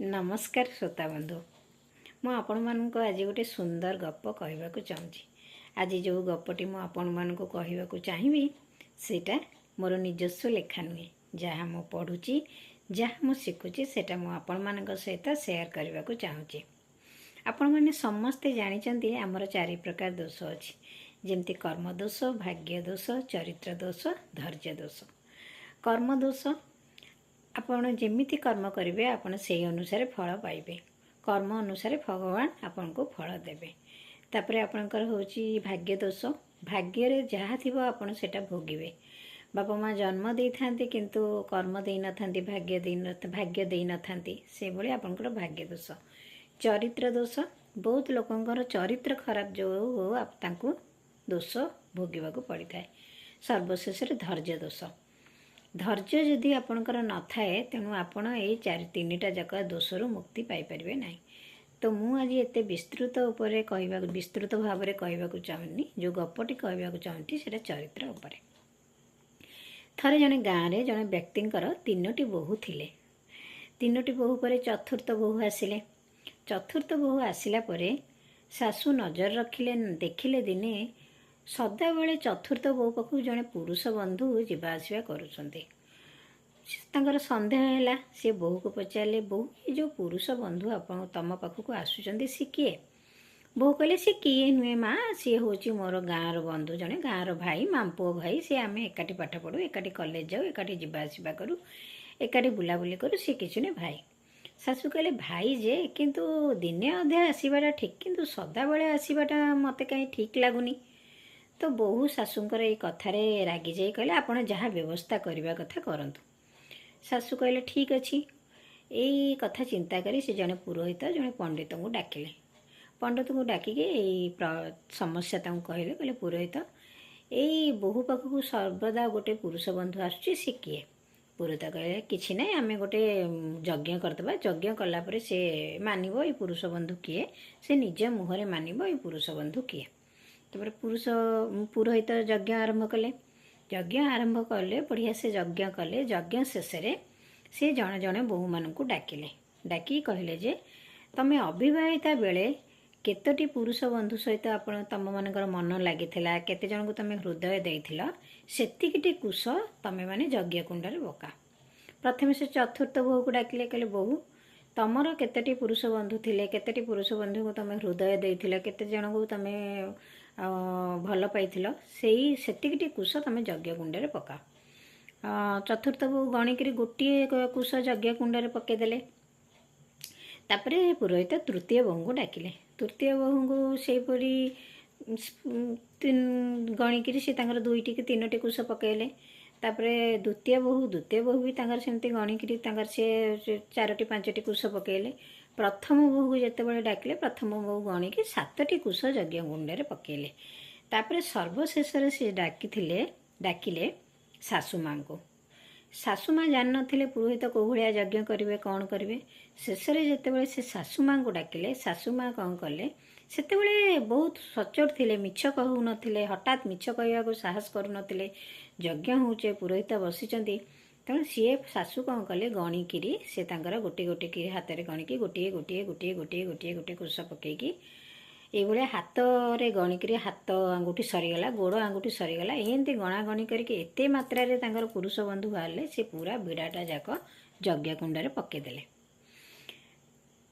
नमस्कार श्रोता बंधु मु आपण मानक आज गोटे सुंदर गप कहवाक चाहूँगी। आज जो गपटी मु आपण मानक कहवाक चाहिए सेटा मोर निजस्व लेखा नुहे, जहाँ मु पढ़ुची जहाँ मु शिखुची सेटा मु आपण मानक सहित शेयर करने को चाहूँगी। आपण मैंने समस्ते जानी आमर 4 प्रकार दोष अच्छी, जमती कर्म दोष, भाग्य दोष, चरित्र दोष, धैर्य दोष। कर्म दोष आपण जेमिति कर्म करेंगे आपण से अनुसार फल पाइबे, कर्म अनुसार भगवान आपन को फल देवे। तापर आपणकर होची भाग्य दोष, भाग्य रे जहाँ थिबो आपण सेटा भोगिबे। बापा माँ जन्म दे थांती किंतु कर्म दे न थांती, भाग्य दे न थांती, से भली आपणकर भाग्य दोष। चरित्र दोष, बहुत लोकंकर चरित्र खराब जो हो तांकु दोष भोगिबाकू पड़ी थाए। सर्वशेष धैर्य दोष, धैर्य जदि आपणकर न थाए तेणु आपण ये 4-3टा जाक दोषरू मुक्ति पाई परिबे नाही। तो मु आज एते विस्तृत उपरे कहबा विस्तृत भाव में कहवाक चाहूनी, जो गपटी कहवाक चाहूँगी सेटा चरित्र उपरे। थरे जने गाँव में जने व्यक्तिंकर 3टी बोहू थिले। 3टी बोहू पर चतुर्थ बोहू आसिले। चतुर्थ बोहू आसिला परे सासू नजर रखिले, देखिले दिने सदा बेले चतुर्थ बोहू पाखु जने पुरुष बंधु जीवा आसिया करुछन्ते। तांकर संदेह हैला, से बोहू को पचारे, बोहू ये जो पुरुष बंधु आपण तम पाखु आसुचन्ते सी किए? बोहू कहले सी किए नुहे माँ, सी होची मोर गाँव बंधु, जने गाँव भाई, मामपुओ भाई, सी आमे एकाठी पाठ पढ़ू, एकाठी कॉलेज जाऊ, एकाठी जीवा आसिबा करू, एकाठी बुलाबुली करू, सी किछु ने भाई। सासू कहले भाई जे किंतु दिने अधे आसबाटा ठीक, किंतु सदा बेले आसबाटा मते कहीं ठीक लगुनी। तो बोहू शाशुंकर ये कथारे रागी जाई कहले आपण जहाँ व्यवस्था करने कथा करंतु। शाशु कहले ठीक अच्छी। यही कथा चिंता करी से जने पुरोहित जने पंडित को डाकिले। पंडित को डाकिके समस्या कहले, कहले पुरोहित यही बोहू पाखक सर्वदा गोटे पुरुष बंधु आसुची, से किए? पुरोहित कहले किछि नहीं, आमे गोटे यज्ञ करदबा, यज्ञ कलापर से मानिबो ये पुरुष बंधु किए, से निज मुहरे मानिबो ये पुरुष बंधु किए। तापर पुरोहित यज्ञ आरंभ कले। यज्ञ आरंभ कले, बढ़िया से यज्ञ कले। यज्ञ शेष से जड़े जड़े बोहू मानू डाकिले। डाकी कहले जे तमे अविवाहिता बेले केतोटी पुरुष बंधु सहित आपण तम मानकर मन लगी, केते जन को तमे हृदय देइथिल, सेतिकिटी कुश तमे माने यज्ञ कुंडरे पका। प्रथम से चतुर्थ बोहू को डाकिले, कहले बोहू तमर केतोटी पुरुष बंधु थिले, केतोटी पुरुष बंधु को तमे हृदय देइथिल, केते जन को तमे भल पाइथिल, सेई सेतिकिटी कुश तमे यज्ञ कुंडरे पका। चतुर्थ बोहू गणिकी गोटे कुश यज्ञ कुंडरे पकेदेले। तापरे पुरोहित तृतीय बोहू को डाकिले। तृतीय बोहू को सेपरी गणिकी से 2टी कि 3टी कुश पकेले। तापरे द्वितीय बोहू भी सेमती गणिकी से 4टी 5टी कुश पकेले। प्रथम बोहू को जिते डाकिले, प्रथम बोहू गणिकी 7टी कुश यज्ञ कुंडरे पकेले। तापरे सर्वशेष से डाकिले सासू माँ को। सासू माँ जान नथिले पुरोहित को भाया यज्ञ करेंगे, कौन करेंगे। शेष जिते से सासू माँ को डाकिले, सासू माँ कौन कले, सेते बहुत सचोट थिले, मिछ कहू नथिले, हठात मिछ कहवाक साहस करू नथिले। यज्ञ होचे, पुरोहित बसिचंती, तेणु सी सासू कौन कले, गणिकी से गोटे गोटे कि हाथ में गणिकी गोटे गोटे गोटे गोटे गोटे गोटे कुश पकईकी ये हाथ में गणिकी हाथ आंगुठी सरीगला, गोड़ आंगुठी सरीगला, एमती गणागणी करके एते मात्रा पुरुष बंधु बाहर से पूरा बिड़ाटा जाक यज्ञ कुंडरे पकईदेले।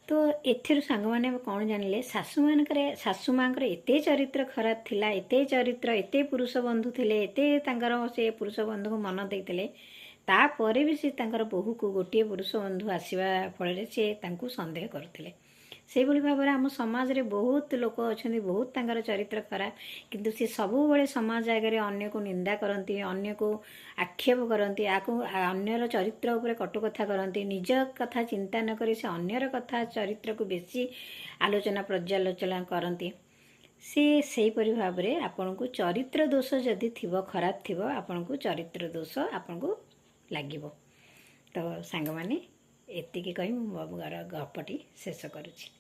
तो एथिर सांग मैंने कौन जानिले, सासू मांकर एते चरित्र खराब थिला, एते चरित्र, एते पुरुष बंधु थिले, एते से पुरुष बंधु को मन देइतिले, तापर भी से बोहू को गोटे पुरुष बंधु आसवा फल से संदेह करते। से भाव में आम समाज रे बहुत लोक अच्छा, बहुत चरित्र खराब, किंतु सी सबु बड़े समाज आगे अन्य को निंदा करती, अन्य को आक्षेप करती, अन्यर चरित्र उपर कटु कथा करती, निज कथा चिंता न करी से अन्यर कथा चरित्र को बेसी आलोचना पर्यालोचना करती। से भाव में आपन को चरित्र दोष जदि थिबो, खराब थिबो, आपन को चरित्र दोष आपन को लागिबो। तो सांग माने एतिकी कही मु गपटी शेष करुछि।